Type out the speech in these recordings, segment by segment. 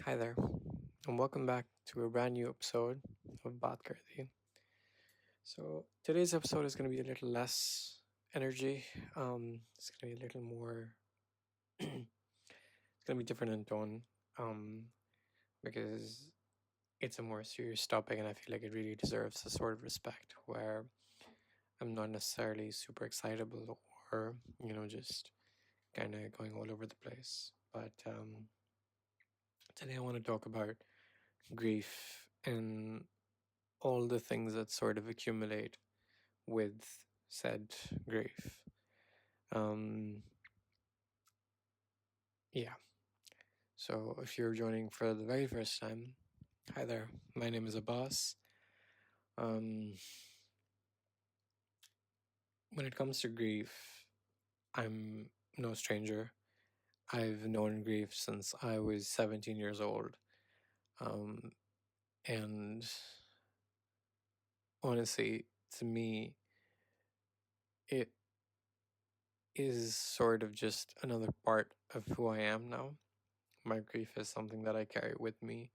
Hi there, and welcome back to a brand new episode of Baat Kardi. So today's episode is going to be a little less energy. It's going to be a little more. It's going to be different in tone, um, because it's a more serious topic, and I feel like it really deserves a sort of respect where I'm not necessarily super excitable or just kind of going all over the place. But today I want to talk about grief and all the things that sort of accumulate with said grief. Um, yeah. So if you're joining for the very first time, hi there. My name is Abbas. Um, when it comes to grief, I'm no stranger. I've known grief since I was 17 years old. Um, and honestly, to me, it is sort of just another part of who I am now. My grief is something that I carry with me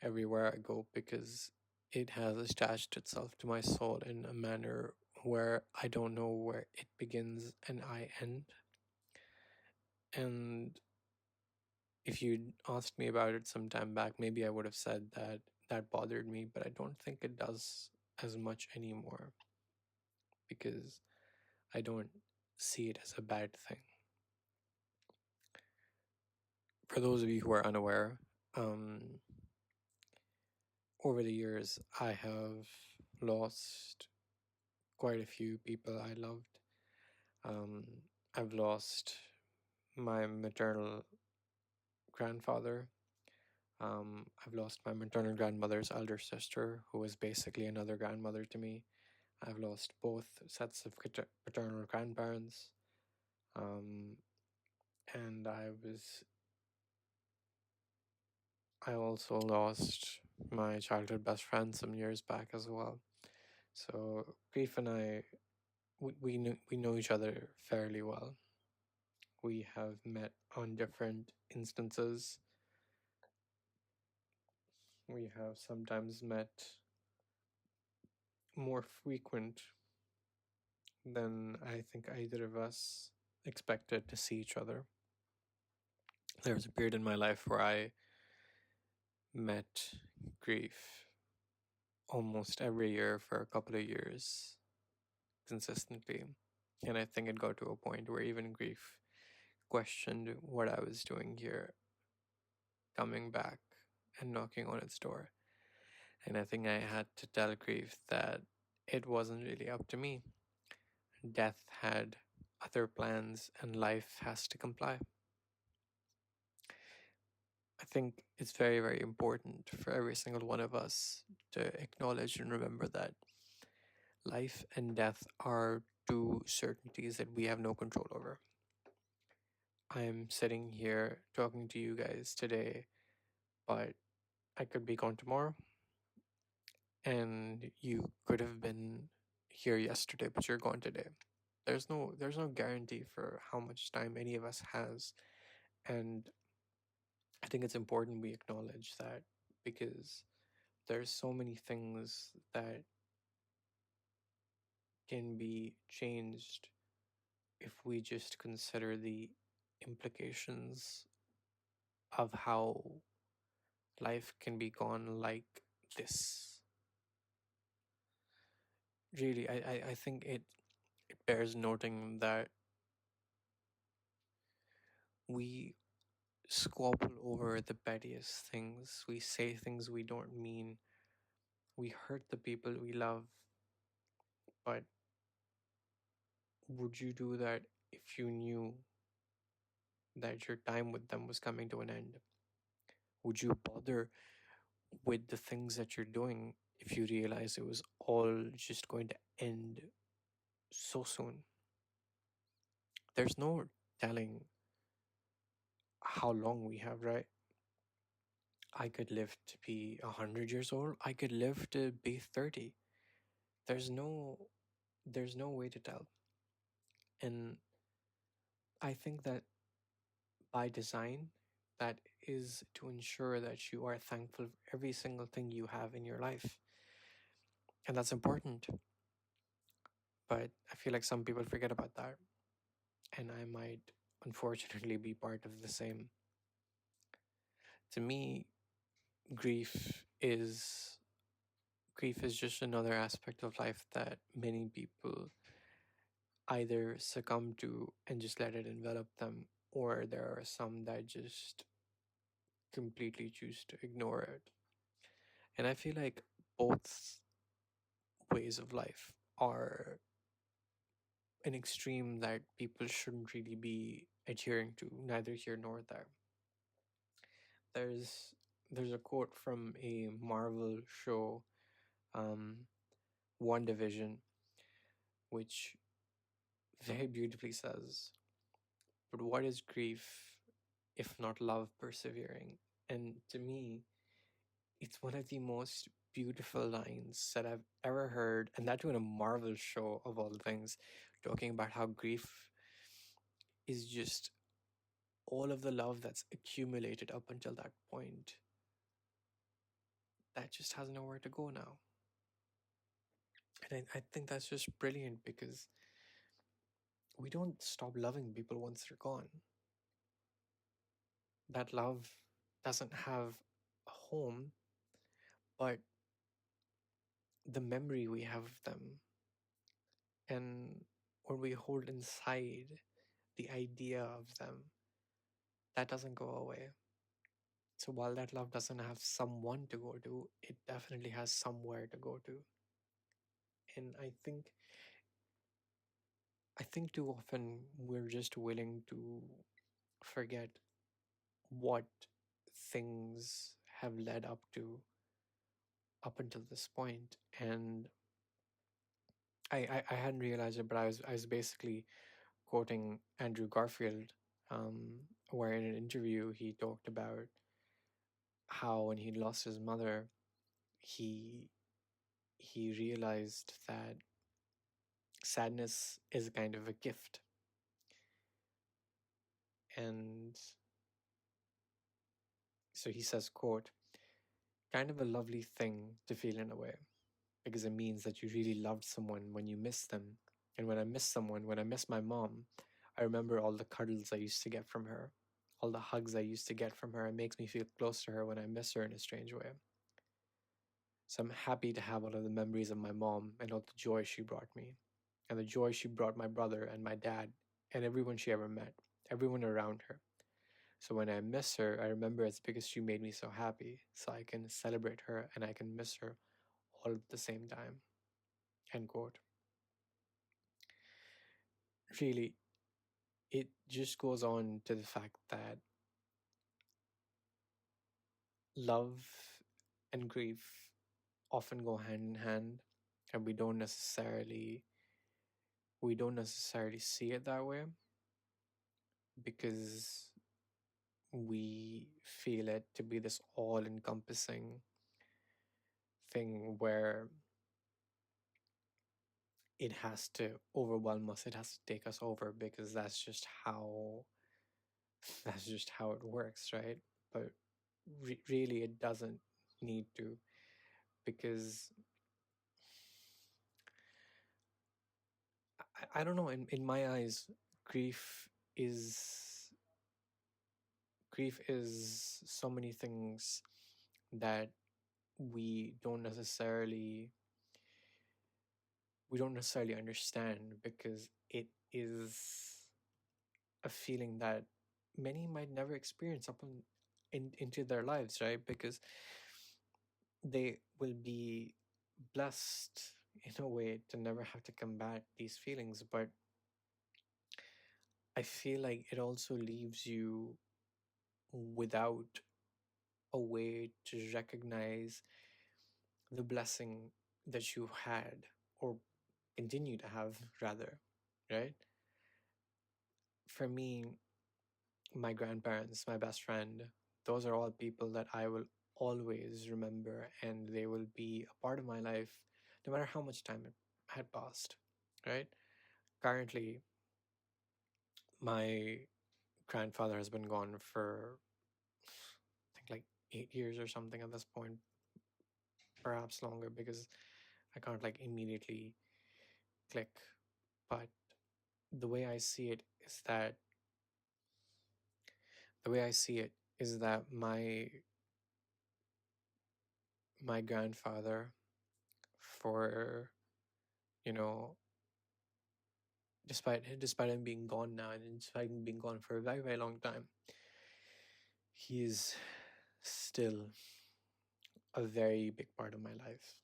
everywhere I go because it has attached itself to my soul in a manner where I don't know where it begins and I end. And if you'd asked me about it some time back, maybe I would have said that that bothered me, but I don't think it does as much anymore because I don't see it as a bad thing. For those of you who are unaware, um, over the years I have lost quite a few people I loved. Um, I've lost my maternal grandfather. I've lost my maternal grandmother's elder sister, who was basically another grandmother to me. I've lost both sets of paternal grandparents. Um, and I also lost my childhood best friend some years back as well. So Grief and I, we know each other fairly well. We have met on different instances. We have sometimes met more frequent than I think either of us expected to see each other. There was a period in my life where I met grief almost every year for a couple of years consistently. And I think it got to a point where even grief questioned what I was doing here, coming back and knocking on its door. And I think I had to tell grief that it wasn't really up to me. Death had other plans and life has to comply. I think it's very, very important for every single one of us to acknowledge and remember that life and death are two certainties that we have no control over. I'm sitting here talking to you guys today, but I could be gone tomorrow, and you could have been here yesterday, but you're gone today. There's no guarantee for how much time any of us has, and I think it's important we acknowledge that because there's so many things that can be changed if we just consider the implications of how life can be gone like this. Really, I think it bears noting that we squabble over the pettiest things. We say things we don't mean. We hurt the people we love. But would you do that if you knew that your time with them was coming to an end? Would you bother with the things that you're doing if you realize it was all just going to end so soon? There's no telling how long we have, right? I could live to be 100 years old. I could live to be 30. There's no there's no way to tell. And I think that by design, That is to ensure that you are thankful for every single thing you have in your life. And that's important. But I feel like some people forget about that. And I might unfortunately be part of the same. To me, grief is grief is just another aspect of life that many people either succumb to and just let it envelop them, or there are some that just completely choose to ignore it. And I feel like both ways of life are an extreme that people shouldn't really be adhering to, neither here nor there. There's there's a quote from a Marvel show, um, One Division, which very beautifully says, "But what is grief if not love persevering?" And to me, it's one of the most beautiful lines that I've ever heard, and that too in a Marvel show of all things, talking about how grief is just all of the love that's accumulated up until that point that just has nowhere to go now. And I think that's just brilliant because we don't stop loving people once they're gone. That love doesn't have a home, but the memory we have of them, and when we hold inside the idea of them, that doesn't go away. So while that love doesn't have someone to go to, it definitely has somewhere to go to. And I think too often we're just willing to forget what things have led up to up until this point. And I hadn't realized it, but I was basically quoting Andrew Garfield, where in an interview he talked about how when he lost his mother, he he realized that sadness is a kind of a gift. And so he says, quote, kind of a lovely thing to feel in a way, because it means that you really loved someone when you miss them. And when I miss someone, when I miss my mom, I remember all the cuddles I used to get from her, all the hugs I used to get from her. It makes me feel close to her when I miss her in a strange way. So I'm happy to have all of the memories of my mom and all the joy she brought me, and the joy she brought my brother and my dad and everyone she ever met, everyone around her. So when I miss her, I remember it's because she made me so happy, so I can celebrate her and I can miss her all at the same time. End quote. Really, it just goes on to the fact that love and grief often go hand in hand, and we don't necessarily see it that way because we feel it to be this all encompassing thing where it has to overwhelm us, it has to take us over, because that's just how it works, right? But really it doesn't need to, because I don't know, in my eyes, grief is grief is so many things that we don't necessarily we don't necessarily understand, because it is a feeling that many might never experience into their lives, right? Because they will be blessed in a way to never have to combat these feelings. But I feel like it also leaves you without a way to recognize the blessing that you had, or continue to have, rather, right? For me, my grandparents, my best friend, those are all people that I will always remember, and they will be a part of my life no matter how much time it had passed, right? Currently, my grandfather has been gone for 8 years or something at this point, perhaps longer, because I can't like immediately click. But the way I see it is that the way I see it is that my grandfather, for you know, despite him being gone now, and despite him being gone for a very long time, he is still a very big part of my life.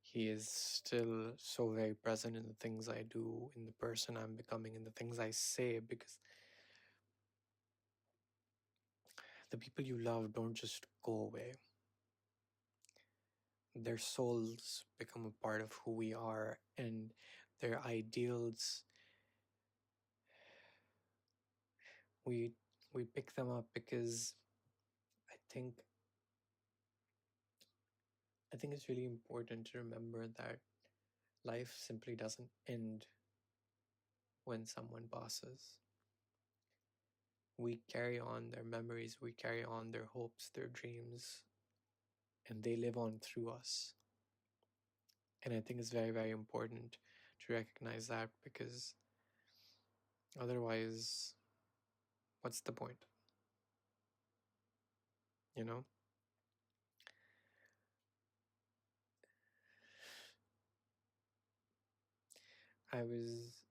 He is still so very present in the things I do, in the person I'm becoming, in the things I say, because the people you love don't just go away. Their souls become a part of who we are, and their ideals, we we pick them up because I think I think it's really important to remember that life simply doesn't end when someone passes. We carry on their memories, we carry on their hopes, their dreams, and they live on through us. And I think it's very important to recognize that, because otherwise, what's the point? You know? I was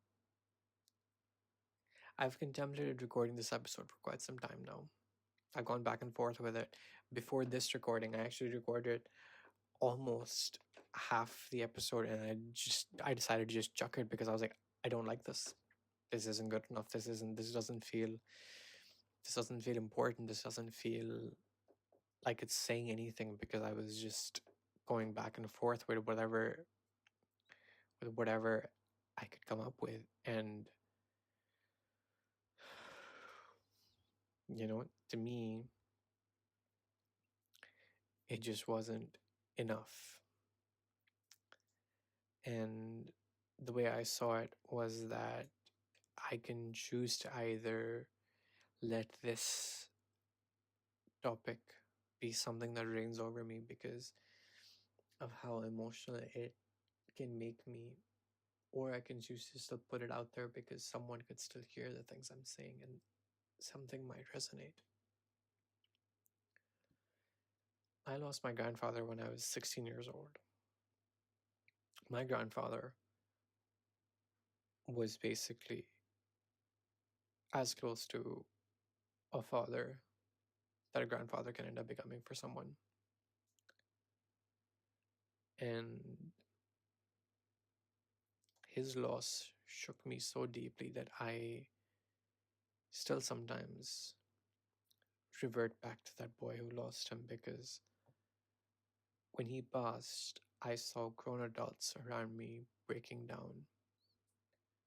I've contemplated recording this episode for quite some time now. I've gone back and forth with it. Before this recording, I actually recorded almost half the episode, and I decided to just chuck it because I was like, I don't like this. This isn't good enough. This doesn't feel important. This doesn't feel like it's saying anything, because I was just going back and forth with whatever I could come up with. And to me, it just wasn't enough. And the way I saw it was that I can choose to either let this topic be something that reigns over me because of how emotional it can make me, or I can choose to still put it out there because someone could still hear the things I'm saying and something might resonate. I lost my grandfather when I was 16 years old. My grandfather was basically as close to a father that a grandfather can end up becoming for someone. And his loss shook me so deeply that I still sometimes revert back to that boy who lost him, because when he passed, I saw grown adults around me breaking down.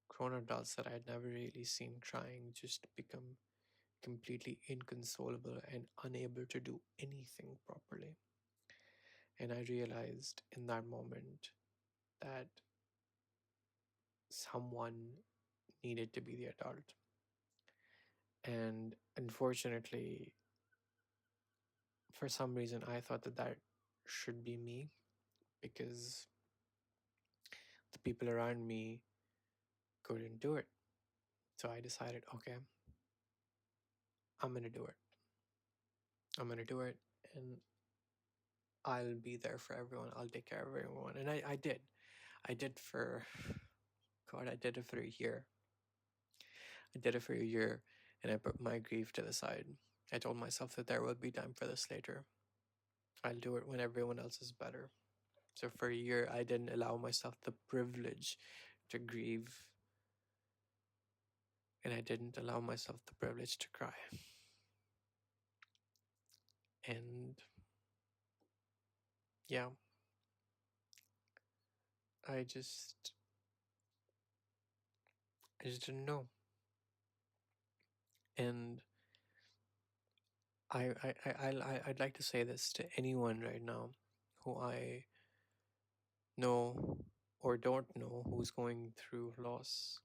Grown adults that I had never really seen crying just become completely inconsolable and unable to do anything properly. And I realized in that moment that someone needed to be the adult. And unfortunately, for some reason, I thought that that should be me, because the people around me couldn't do it. So I decided, okay, I'm going to do it. I'm going to do it, and I'll be there for everyone. I'll take care of everyone. And I did. I did for, God, I did it for a year. I did it for a year, and I put my grief to the side. I told myself that there will be time for this later. I'll do it when everyone else is better. So for a year, I didn't allow myself the privilege to grieve, and I didn't allow myself the privilege to cry. And yeah, I just I just didn't know. And I'd like to say this to anyone right now who I know or don't know who's going through loss.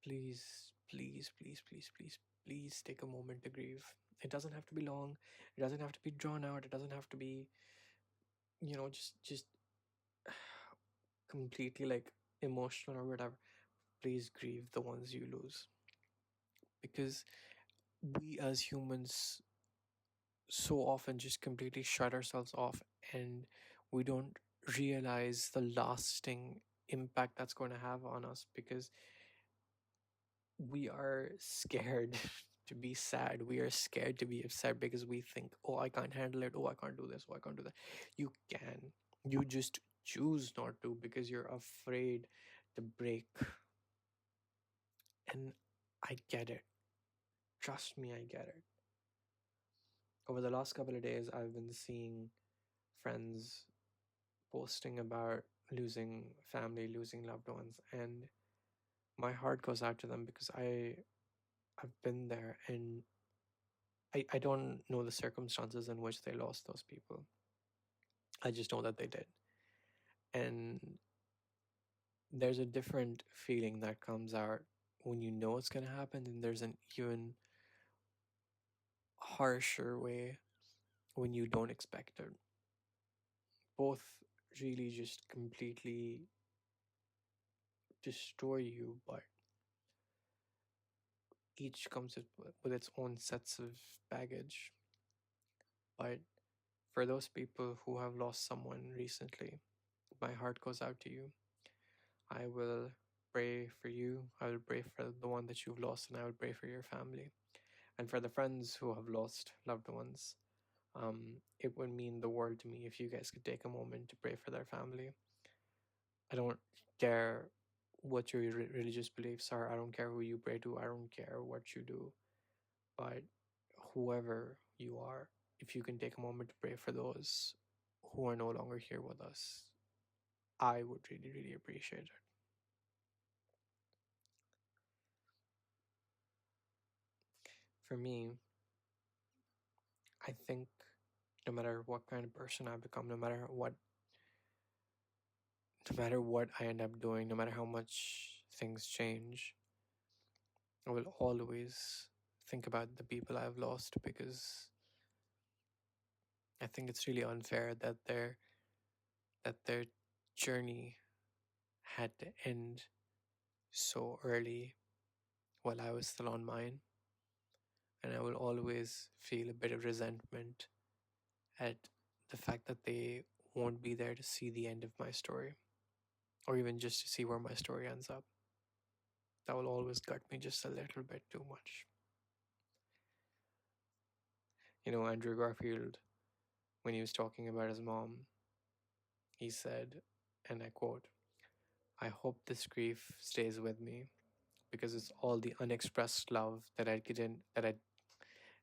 Please, please, please, please, please, please take a moment to grieve. It doesn't have to be long. It doesn't have to be drawn out. It doesn't have to be, just completely like emotional or whatever. Please grieve the ones you lose, because we as humans so often just completely shut ourselves off, and we don't realize the lasting impact that's going to have on us, because we are scared to be sad. We are scared to be upset because we think, oh, I can't handle it. Oh, I can't do this. Oh, I can't do that. You can. You just choose not to because you're afraid to break. And I get it. Trust me, I get it. Over the last couple of days, I've been seeing friends posting about losing family, losing loved ones, and my heart goes out to them because I've been there, and I don't know the circumstances in which they lost those people. I just know that they did. And there's a different feeling that comes out when you know it's going to happen, and there's an even harsher way when you don't expect it. Both really just completely destroy you, but each comes with its own sets of baggage. But for those people who have lost someone recently, my heart goes out to you. I will pray for you. I will pray for the one that you've lost, and I will pray for your family. And for the friends who have lost loved ones, it would mean the world to me if you guys could take a moment to pray for their family. I don't care what your religious beliefs are. I don't care who you pray to. I don't care what you do. But whoever you are, if you can take a moment to pray for those who are no longer here with us, I would really, really appreciate it. For me, I think no matter what kind of person I become, no matter what I end up doing, no matter how much things change, I will always think about the people I've lost, because I think it's really unfair that their journey had to end so early while I was still on mine. And I will always feel a bit of resentment at the fact that they won't be there to see the end of my story, or even just to see where my story ends up. That will always gut me just a little bit too much. Andrew Garfield, when he was talking about his mom, he said, and I quote, "I hope this grief stays with me because it's all the unexpressed love that I didn't, that I,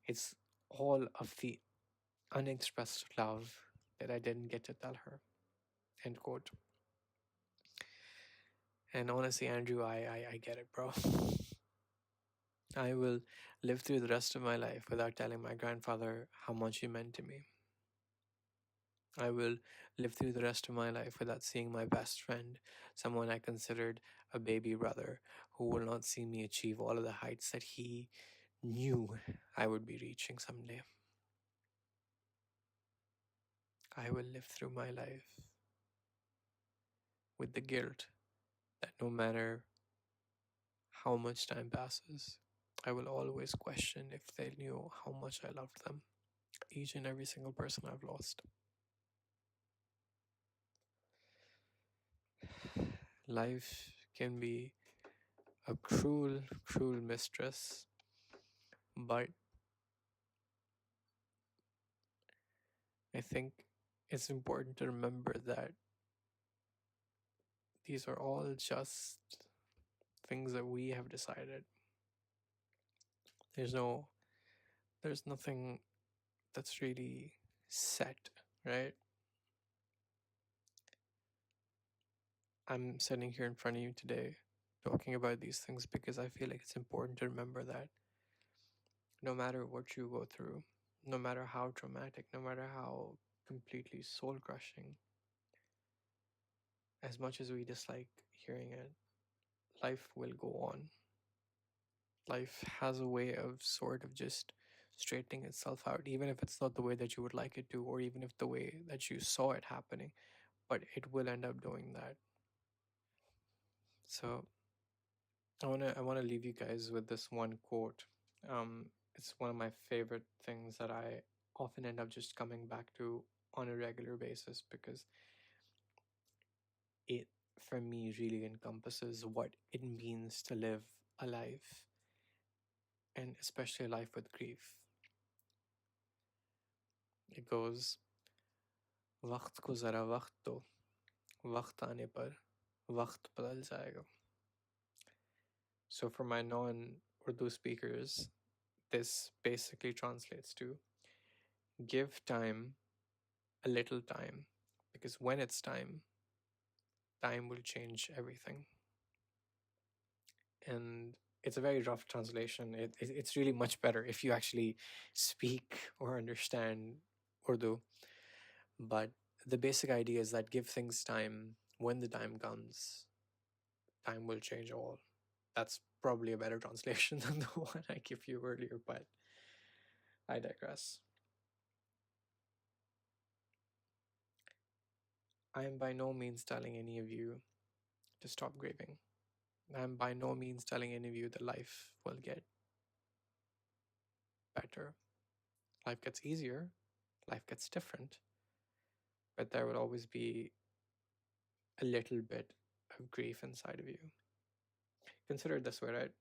it's all of the unexpressed love that I didn't get to tell her." End quote. And honestly, Andrew, I get it, bro. I will live through the rest of my life without telling my grandfather how much he meant to me. I will live through the rest of my life without seeing my best friend, someone I considered a baby brother, who will not see me achieve all of the heights that he knew I would be reaching someday. I will live through my life with the guilt that no matter how much time passes, I will always question if they knew how much I loved them, each and every single person I've lost. Life can be a cruel, cruel mistress, but I think it's important to remember that these are all just things that we have decided. There's no, there's nothing that's really set, right? I'm sitting here in front of you today talking about these things because I feel like it's important to remember that no matter what you go through, no matter how traumatic, no matter how completely soul crushing, as much as we dislike hearing it, life will go on. Life has a way of sort of just straightening itself out, even if it's not the way that you would like it to, or even if the way that you saw it happening, but it will end up doing that. So I wanna leave you guys with this one quote. It's one of my favorite things that I often end up just coming back to on a regular basis because it, for me, really encompasses what it means to live a life, and especially a life with grief. It goes, वक्त को ज़रा वक्त दो, वक्त आने पर वक्त बदल जाएगा. So for my non-Urdu speakers, this basically translates to give time a little time, because when it's time, time will change everything. And it's a very rough translation. It's really much better if you actually speak or understand Urdu. But the basic idea is that give things time. When the time comes, time will change all. That's probably a better translation than the one I gave you earlier, but I digress. I am by no means telling any of you to stop grieving. I am by no means telling any of you that life will get better. Life gets easier, life gets different, but there will always be a little bit of grief inside of you. Consider it this way, right?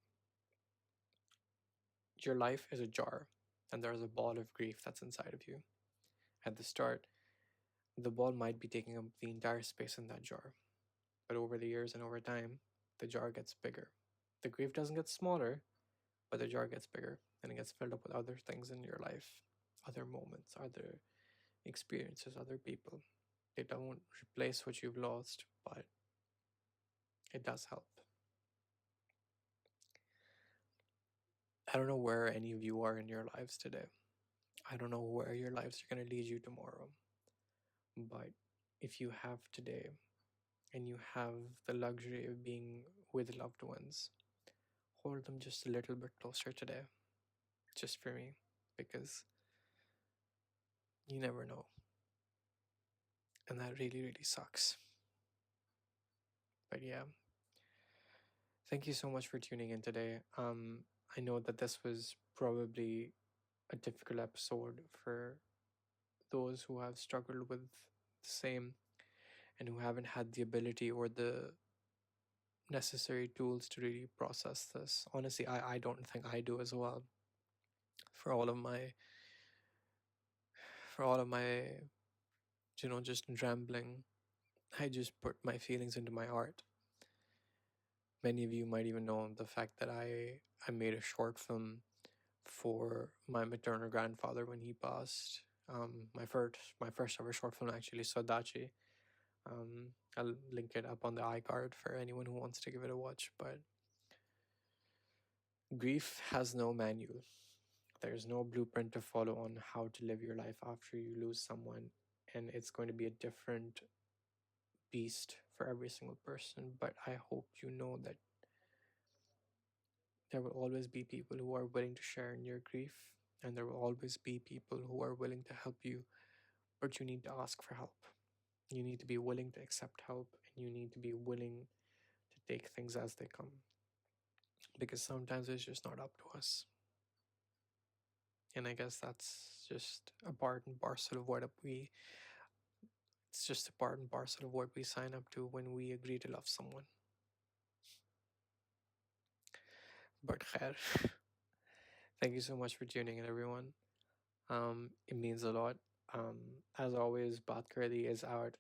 Your life is a jar, and there's a ball of grief that's inside of you. At the start, the ball might be taking up the entire space in that jar, but over the years and over time, the jar gets bigger. The grief doesn't get smaller, but the jar gets bigger, and it gets filled up with other things in your life, other moments, other experiences, other people. They don't replace what you've lost, but it does help. I don't know where any of you are in your lives today. I don't know where your lives are going to lead you tomorrow. But if you have today and you have the luxury of being with loved ones, hold them just a little bit closer today, just for me, because you never know. And that really, really sucks. But yeah, thank you so much for tuning in today. I know that this was probably a difficult episode for those who have struggled with the same and who haven't had the ability or the necessary tools to really process this. Honestly, I don't think I do as well. For all of my for all of my just rambling, I just put my feelings into my art. Many of you might even know the fact that I made a short film for my maternal grandfather when he passed. My first ever short film, actually, Sadachi. I'll link it up on the iCard for anyone who wants to give it a watch. But grief has no manual. There's no blueprint to follow on how to live your life after you lose someone, and it's going to be a different beast for every single person. But I hope you know that there will always be people who are willing to share in your grief, and there will always be people who are willing to help you, but you need to ask for help. You need to be willing to accept help, and you need to be willing to take things as they come, because sometimes it's just not up to us. And I guess that's just a part and parcel of what we it's just a part and parcel of what we sign up to when we agree to love someone. But khair, thank you so much for tuning in, everyone. It means a lot. As always, Baat Kardi is out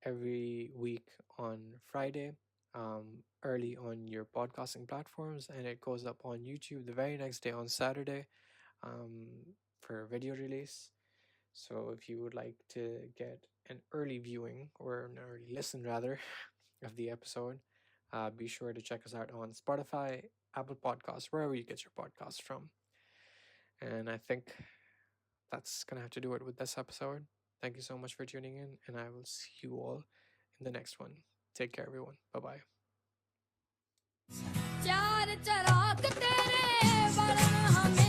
every week on Friday, early on your podcasting platforms, and it goes up on YouTube the very next day on Saturday, for video release. So if you would like to get an early viewing or an early listen rather of the episode, be sure to check us out on Spotify, Apple Podcasts, wherever you get your podcasts from. And I think that's gonna have to do it with this episode. Thank you so much for tuning in, and I will see you all in the next one. Take care, everyone. Bye bye.